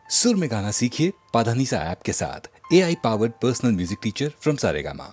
सुर में गाना सीखिए पाधानीसा ऐप के साथ। AI powered personal music teacher from Saregama.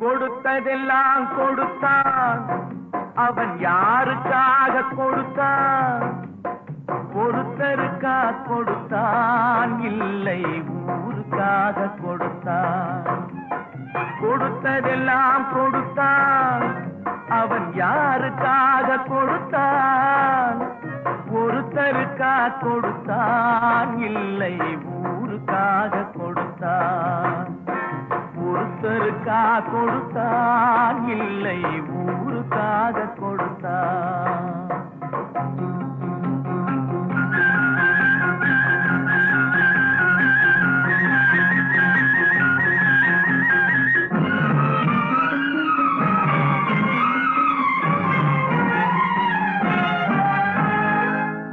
கொடுத்ததெல்லாம் கொடுத்தான், அவன் யாருக்காக கொடுத்தான்? ஒருத்தருக்கா கொடுத்தான், இல்லை ஊருக்காக கொடுத்தான். கொடுத்ததெல்லாம் கொடுத்தான், அவன் யாருக்காக கொடுத்தான்? ஒருத்தருக்கா கொடுத்தான், இல்லை ஊருக்காக கொடுத்தான். ஒருத்தருக்கா கொடுத்தான், இல்லை ஊருக்காக கொடுத்தான்.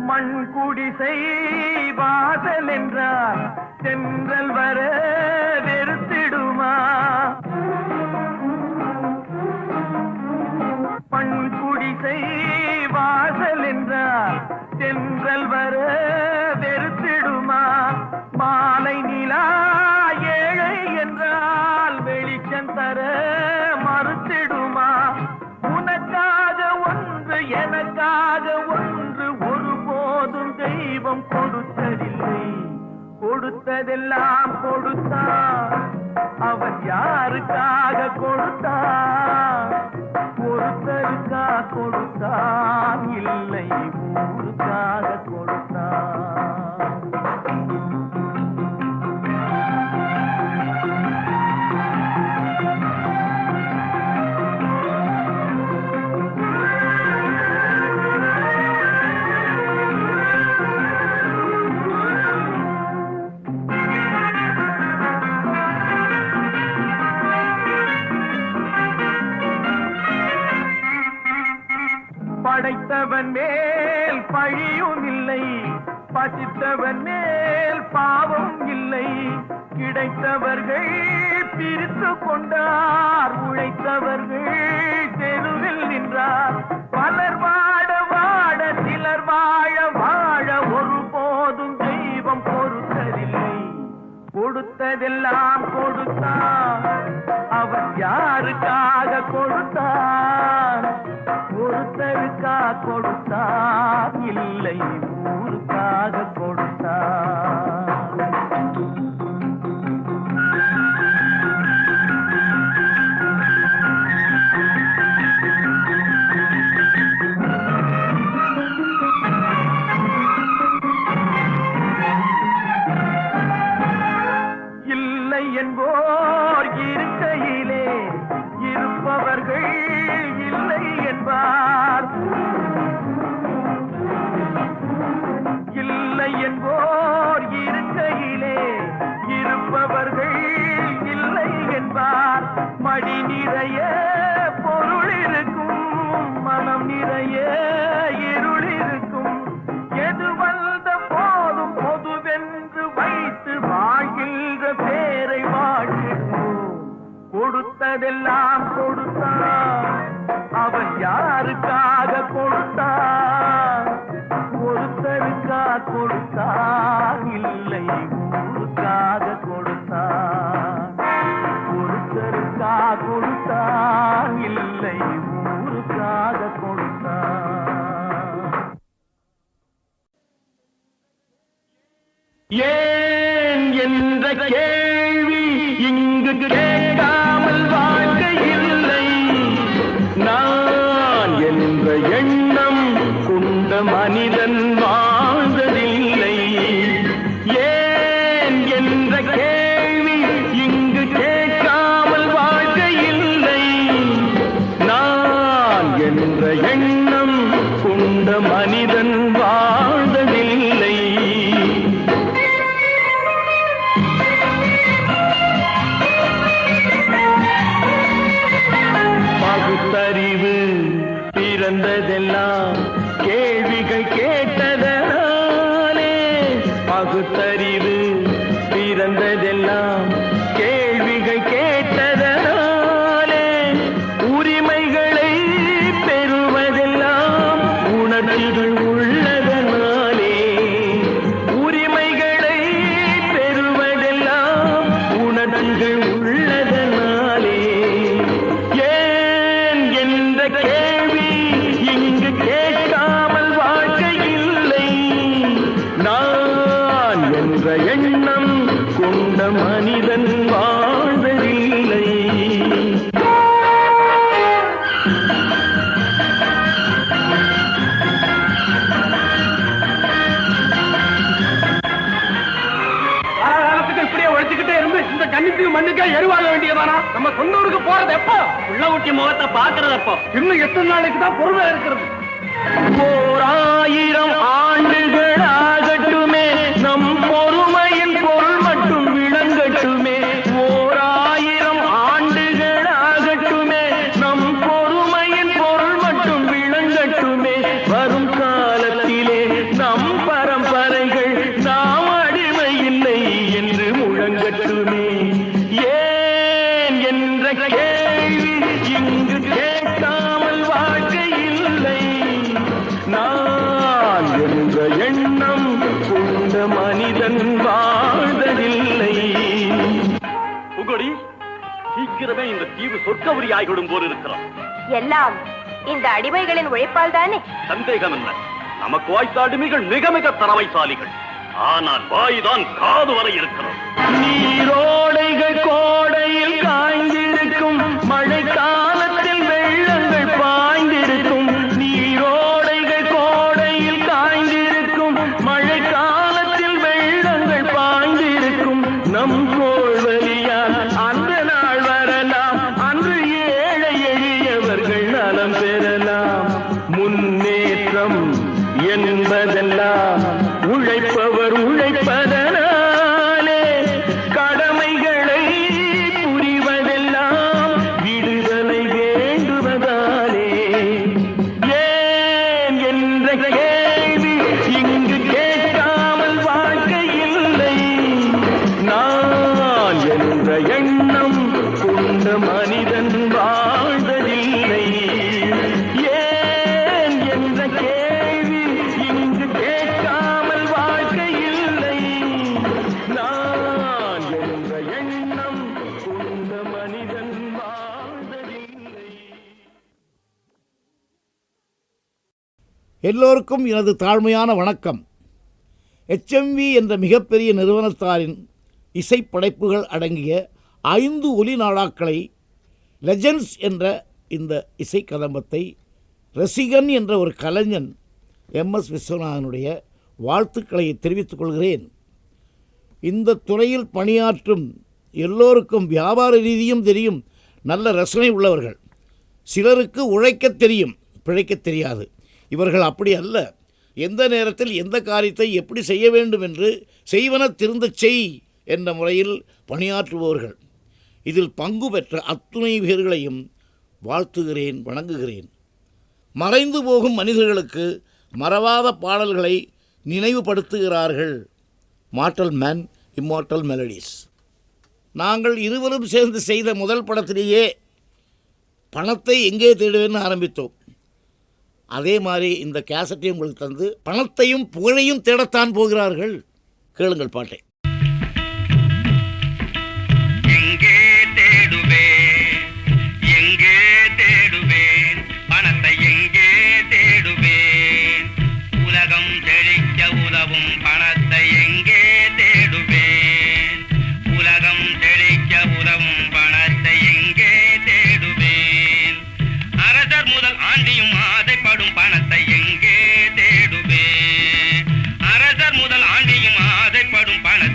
மண் குடிசை வாசல் என்றார் தென்றல் வர வெறுத்திடுமா? மண் குடிசை வாசல் என்றார் தென்றல் வர வெறுத்திடுமா? மாலை நிலா ஏழை என்றால் வெளிச்சம் தர மறுத்திடுமா? உனக்காக ஒன்று எனக்காக ஒன்று ஒருபோதும் தெய்வம் கொடுத்ததில்லை. கொடுத்ததெல்லாம் கொடுத்தான், அவன் யாருக்காக கொடுத்தான்? ஒருத்தருக்கா கொடுத்தான், இல்லை ஊருக்காக கொடுத்தான். படைத்தவன் மேல் பழியும் இல்லை, பசித்தவன் மேல் பாவம் இல்லை. கிடைத்தவர்கள் பிரித்து கொண்டார், உழைத்தவர்கள் தெருவில் நின்றார். பலர் வாட வாட சிலர் வாழ வாழ ஒருபோதும் தெய்வம் பொறுத்ததில்லை. கொடுத்ததெல்லாம் கொடுத்தான், அவன் யாருக்காக கொடுத்தான்? ஒருத்தருக்கா கொடுத்தான், இல்லை ஊருக்காக கொடுத்தான். இல்லை என்போர் இருக்கையிலே இருப்பவர்கள் இல்லை என்பார். இல்லை என்போர் இருக்கையிலே இருப்பவர்கள் இல்லை என்பார். மடி நிறைய பொருள் இருக்கும், மனம் நிறைய இருள் இருக்கும். எது வந்த போதும் பொதுவென்று வைத்து வாழ்கின்ற பேரை வாழ்கிறோம். கொடுத்ததெல்லாம் கொடுத்தான், அவன் யாருக்காக கொடுத்தான்? ஒருத்தருக்கா கொடுத்தான், இல்லை ஊருக்காக கொடுத்தான். ஒருத்தருக்கா கொடுத்தான், இல்லை ஊருக்காக கொடுத்தான். ஏன் என்ற கேள்வி இங்கு கேட்காமல் வாழ்க்கை இல்லை. நான் என்ற எண்ணம் கொண்ட மனிதன் வாழ்ந்ததில்லை. ஏன் என்ற கேள்வி இங்கு கேட்காமல் வாழ்க்கை இல்லை. நான் என்ற எண்ணம் கொண்ட மனிதன் வாழ்ந்ததில்லை. பகுத்தறிவு பகுத்தறிவு பிறந்ததெல்லாம் கேள்விகள் கேட்டதனாலே. பகுத்தறிவு பிறந்ததெல்லாம் கேள்விகள் கேட்டதனாலே. உரிமைகளை பெறுவதெல்லாம் உணர்ச்சிகள் உள்ளதனாலே. உரிமைகளை பெறுவதெல்லாம் உணர்ச்சிகள் உள்ளதனாலே. ஏன் என்ற கேள்வி இங்கு கேட்காமல் வாழ்க்கை இல்லை. நான் என்ற எண்ணம் கொண்ட மனிதன் வாழ்வதில்லை. இப்படியே உழைச்சுக்கிட்டே இருந்து இந்த கண்ணுக்கு மண்ணுக்கே எருவாக வேண்டியதானா? நம்ம சொன்னூருக்கு போறது எப்போ? உள்ள ஊட்டி முகத்தை பாக்குறது எப்போ? இன்னும் எத்தனை நாளைக்கு தான் பொறுமையா இருக்கிறது? 1000 ஆண்டுகள் ஆகட்டுமே, நம் பொறுமையின் பொருள் மட்டும் விளங்கட்டுமே. 1000 ஆண்டுகள் ஆகட்டுமே, நம் பொறுமையின் பொருள் மட்டும் விளங்கட்டுமே. வரும் காலத்திலே நம் பரம்பரைகள் நாம் அடிமை இல்லை என்று முழங்கட்டுமே. ஏன் என்ற கேள்வி இங்கு கேட்காமல் வாழ்க்கை இல்லை. நான் என்ற எண்ணம் கொண்ட மனிதன் வாழ்வதில்லை. உகடி சீக்கிரமே இந்த தீவு சொர்க்கவரி ஆகிவிடும் போல் இருக்கிறோம். எல்லாம் இந்த அடிமைகளின் உழைப்பால் தானே? சந்தேகம் என்ன? நமக்கு வாய்த்த அடிமைகள் மிக மிக திறமைசாலிகள். ஆனால் வாய்தான் காது வரை இருக்கிறோம். நீரோடைகள் கோடையில் காய்ந்திருக்கும், மழை காலத்தில் வெள்ளங்கள் பாய்ந்திருக்கும். நீரோடைகள் கோடையில் காய்ந்திருக்கும், மழை காலத்தில் வெள்ளங்கள் பாய்ந்திருக்கும். நம் கோள்வழியால் அந்த நாள் வரலாம், அன்று ஏழை எளியவர்கள் நலம் பெறலாம். முன்னேற்றம் என்பதெல்லாம் உழைப்பவர் உழைப்பதனாலே. கடமைகளை புரிவதெல்லாம் விடுதலை வேண்டுவதாலே. ஏன் என்ற கேள்வி இங்கு கேட்காமல் வாழ்க்கை இல்லை. நான் என்ற எண்ணம் கொண்ட மனிதன் வாழ்வதில்லை. ஏன் என்ற கேள்வி இங்கு கேட்காமல் வாழ்க்கை இல்லை. நான் என்ற எண்ணம் கொண்ட மனிதன் வாழ்வதில்லை. எல்லோருக்கும் எனது தாழ்மையான வணக்கம். HMV என்ற மிகப்பெரிய நிறுவனத்தாரின் இசைப்படைப்புகள் அடங்கிய 5 ஒலி நாடாக்களை லெஜெண்ட்ஸ் என்ற இந்த இசை கதம்பத்தை ரசிகன் என்ற ஒரு கலைஞன் MS விஸ்வநாதனுடைய வாழ்த்துக்களை தெரிவித்துக் கொள்கிறேன். இந்த துறையில் பணியாற்றும் எல்லோருக்கும் வியாபார ரீதியும் தெரியும், நல்ல ரசனை உள்ளவர்கள். சிலருக்கு உழைக்கத் தெரியும், பிழைக்கத் தெரியாது. இவர்கள் அப்படி அல்ல. எந்த நேரத்தில் எந்த காரியத்தை எப்படி செய்ய வேண்டும் என்று செய்வன திருந்தச் செய் என்ற முறையில் பணியாற்றுபவர்கள். இதில் பங்கு பெற்ற அத்துணை பேர்களையும் வாழ்த்துகிறேன், வணங்குகிறேன். மறைந்து போகும் மனிதர்களுக்கு மறவாத பாடல்களை நினைவுபடுத்துகிறார்கள். Mortal man, immortal melodies. நாங்கள் இருவரும் சேர்ந்து செய்த முதல் படத்திலேயே பணத்தை எங்கே தேடுவேன்னு ஆரம்பித்தோம். அதே மாதிரி இந்த கேசட்டையும் உங்களுக்கு தந்து பணத்தையும் புகழையும் தேடத்தான் போகிறார்கள். கேளுங்கள் பாட்டை. எங்கே தேடுவேன், எங்கே தேடுவேன், பணத்தை எங்கே தேடுவேன், உலகம் செழிக்க உதவும் பணத்தை எங்கே தேடுவேன், உலகம் செழிக்க உதவும் பணத்தை எங்கே தேடுவேன், அரசர் முதல் ஆண்டியும் ஆசைப்படும் பணத்தை எங்கே தேடுவேன், அரசர் முதல் ஆண்டியும் ஆசைப்படும் பணத்தை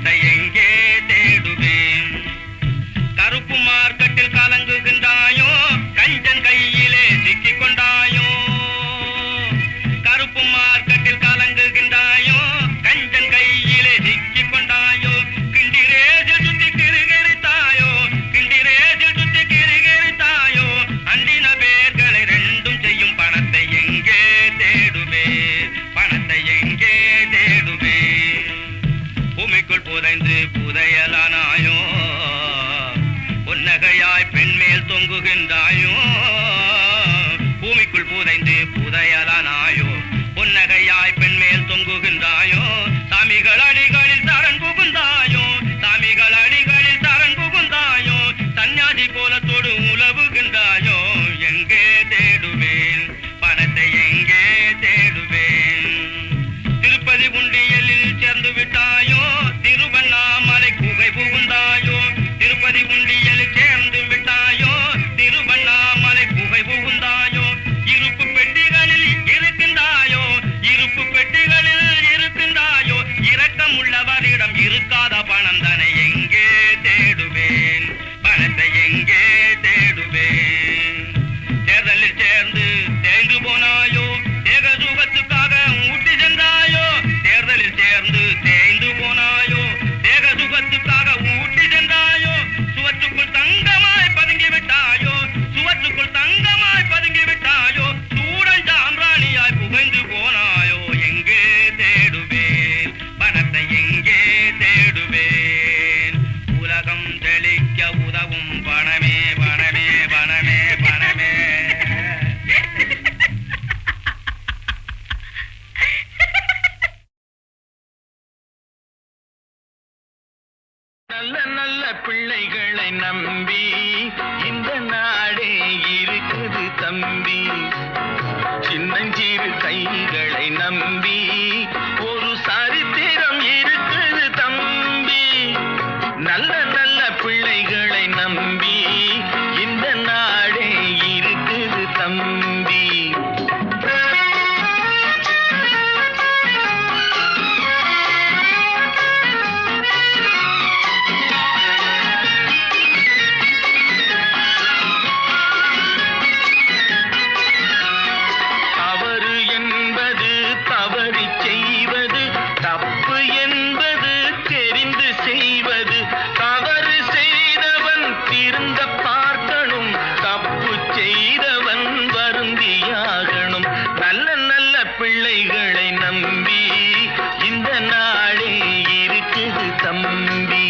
சின்னஞ்சிறு கைகளை நம்பி ஒரு சரித்திரம் இருக்குது தம்பி. நல்ல நல்ல பிள்ளைகளை நம்பி இந்த நாடே இருக்குது தம்பி. பிள்ளைகளை நம்பி இந்த நாடே இருக்குது தம்பி.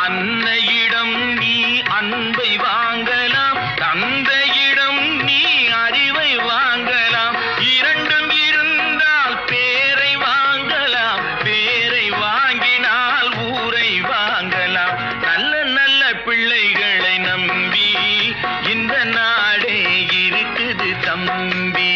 அன்னையிடம் நீ அன்பை வாங்கலாம், தந்தையிடம் நீ அறிவை வாங்கலாம். இரண்டும் இருந்தால் பேரை வாங்கலாம், பேரை வாங்கினால் ஊரை வாங்கலாம். நல்ல நல்ல பிள்ளைகளை நம்பி இந்த நாடே இருக்குது தம்பி.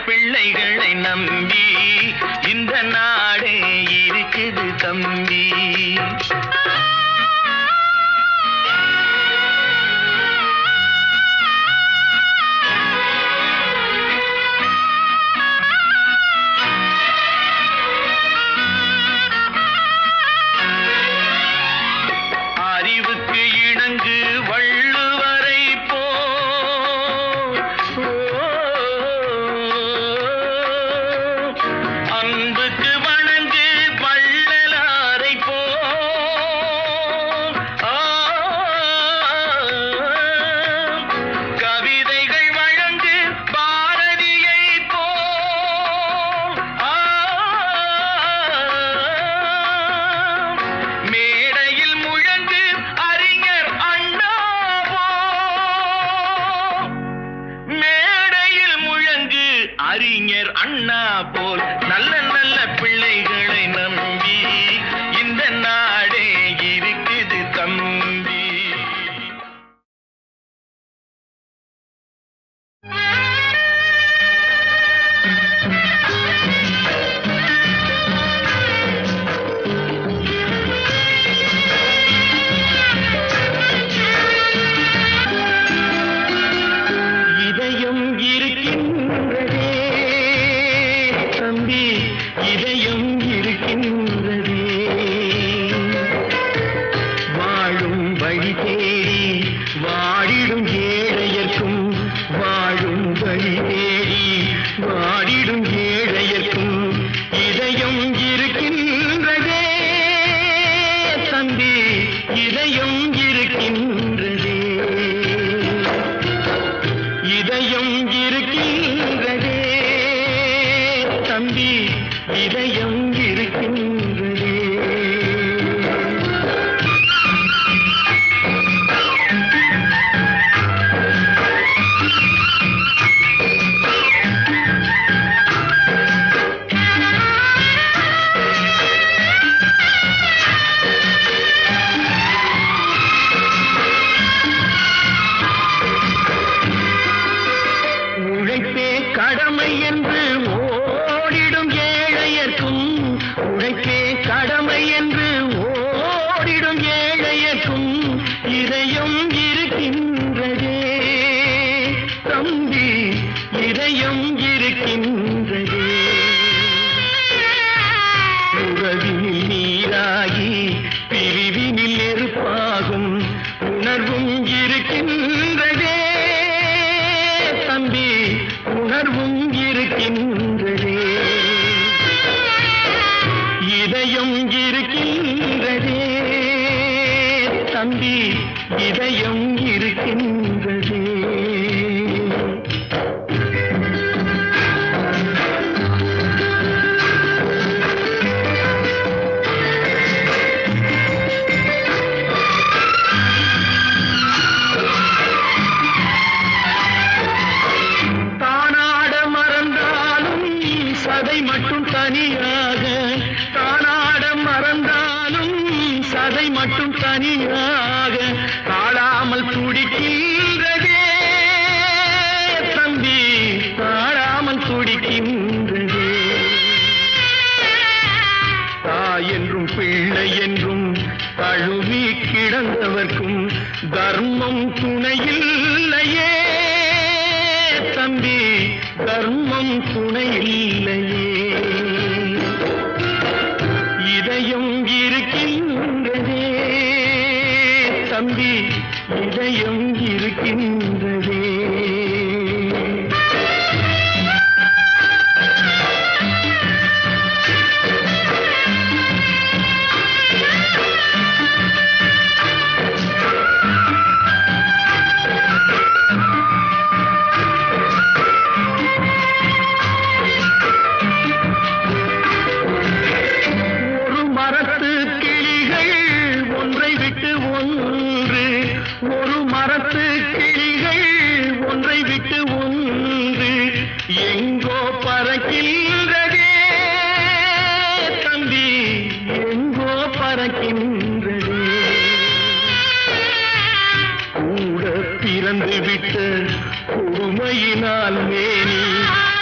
பிள்ளைகளை நம்பி இந்த நாடே இருக்குது தம்பி. அறிவுக்கு இணங்கு வள்ளுவரை போ அன்புக்கு வணங்கு வள்ளலாரை போ கவிதைகள் வழங்கு பாரதியை போ மேடையில் முழங்கு அறிஞர் அண்ணா போ மேடையில் முழங்கு அறிஞர் அண்ணா போல் நல்ல நல்ல பிள்ளைகளை நம்பி இந்த நாடே இருக்குது தம்பி. இதயம் இருக்கின்றதே தம்பி, இதயம் இருக்கின்றதே. வாழும் வழி தேடி வாடிடும் ஏழையர்க்கும், வாழும் வழி தேடி வாடிடும் ஏழையர்க்கும் இதயம் இருக்கின்றதே தம்பி, இதயம் இருக்கின்றதே. இதயம் இருக்கின்றதே தம்பி, இதயம் இருக்கின்றதே. உழைப்பே கடமை என்று ஓடிடும் ஏழையர்க்கும், உழைப்பே கடமை என்று ஓடிடும் ஏழையர்க்கும் இதயம் இருக்கின்றதே தம்பி, இதயம் இருக்கின்றதே. உறவினில் நீராகி பிரிவினில் நெருப்பாகும் உணர்வும் இருக்கின்றதே தம்பி, உணர்வும் இருக்கின்றதே. இதயம் இருக்கின்றதே தம்பி, இதயம் இருக்கின்றதே. தானாட மறந்தாலும் சதை மட்டும் தனியாக, தானாட மறந்தாலும் சதை மட்டும் தனியாக தாழாமல் துடிக்கின்றதே தம்பி, தாழாமல் துடிக்கின்றதே. தாய் என்றும் பிள்ளை என்றும் தழுவி கிடந்தவர்க்கும் தர்மம் துணையில்லையே தம்பி, தர்மம் துணையில்லையே. இதயம் இருக்கின்றதே தம்பி, இதயம் இருக்கின்றதே. ஒரு மரத்து கிளிகள் ஒன்றை விட்டு ஒன்று, ஒரு மரத்து கிளிகள் ஒன்றை விட்டு ஒன்று எங்கோ பறக்கின்றதே தம்பி, எங்கோ பறக்கின்றதே. கூட பிறந்து விட்ட கொடுமையினால் மேனி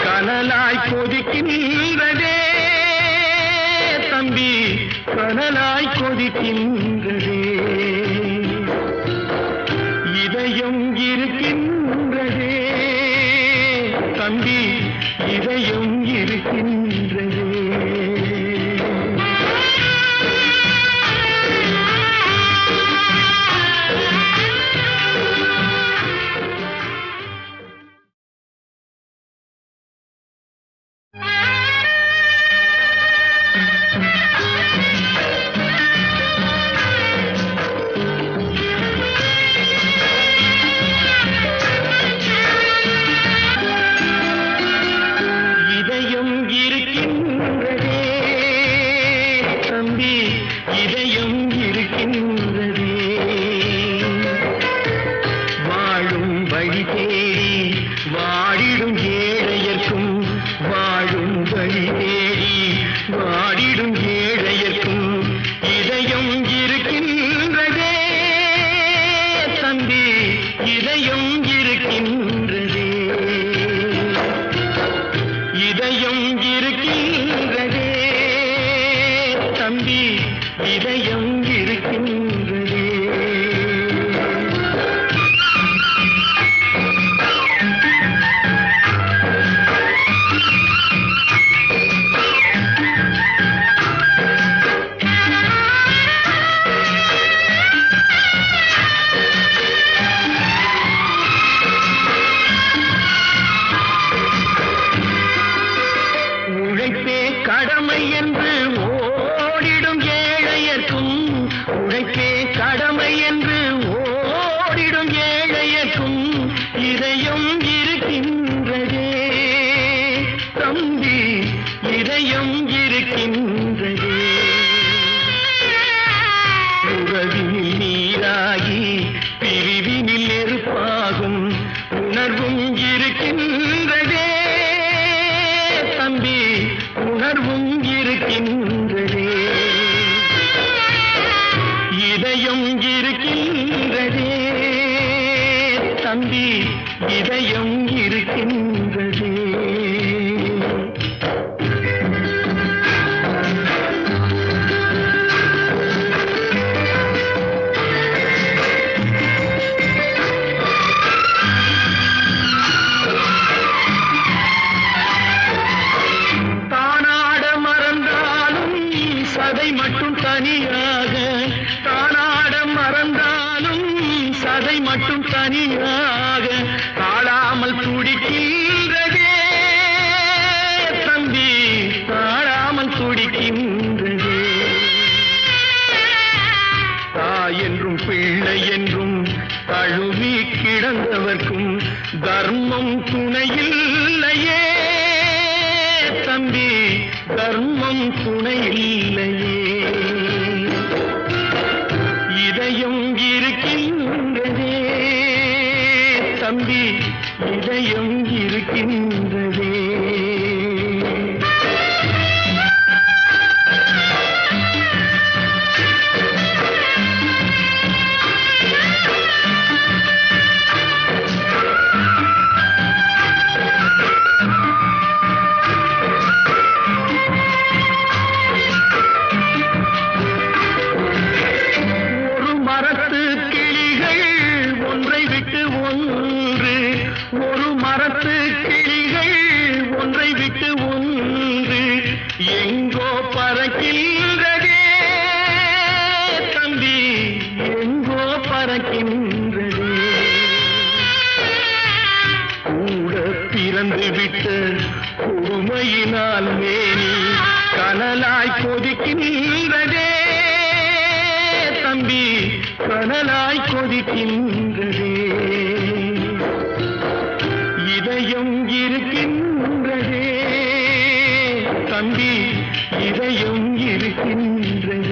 கனலாய் கொதிக்கின்றதே தம்பி, கனலாய் கொதிக்கின்றதே. இதயம் இருக்கின்றதே தம்பி, இதயம் இருக்கின்றதே. இதயம் இருக்கின்றதே தம்பி, இதயம் இருக்கின்றதே. வாழும் வழி தேடி வாடிடும் ஏழையர்க்கும், வாழும் வழி தேடி வாடிடும் ஏழையர்க்கும் இதயம் இருக்கின்றதே தம்பி, இதயம் இருக்கின்றதே. இதயம் இருக்கின்றதே தம்பி, இதயம் இருக்கின்றதே. உழைப்பே கடமை என்று ஓடிடும் ஏழையர்க்கும், உழைப்பே கடமை என்று ஓடிடும் ஏழையர்க்கும் இதயம் இருக்கின்றதே தம்பி, இதயம் இருக்கின்றதே. உறவினில் நீராகி பிரிவினில் நெருப்பாகும் உணர்வும் இருக்கின்றதே தம்பி, உணர்வும் இருக்கின்றதே. இதயம் இருக்கின்றதே தம்பி, இதயம் இருக்கின்றதே. தனியாக தாழாமல் துடிக்கின்றதே தம்பி, தாழாமல் துடிக்கின்றதே. தாய் என்றும் பிள்ளை என்றும் தழுவி கிடந்தவர்க்கும் தர்மம் துணையில்லையே தம்பி, தர்மம் துணையில்லையே. இதயம் இருக்கின்றதே தம்பி, இதயம் இருக்கின்றதே. ஒரு மரத்து கிளிகள் ஒன்றை விட்டு ஒன்று எங்கோ பறக்கின்றதே தம்பி, எங்கோ பறக்கின்றதே. கூட பிறந்து விட்ட கொடுமையினால் மேனி கனலாய் கொதிக்கின்றதே தம்பி, கனலாய் கொதிக்கின்றதே. இதயம் இருக்கின்றதே தம்பி, இதயம் இருக்கின்றதே.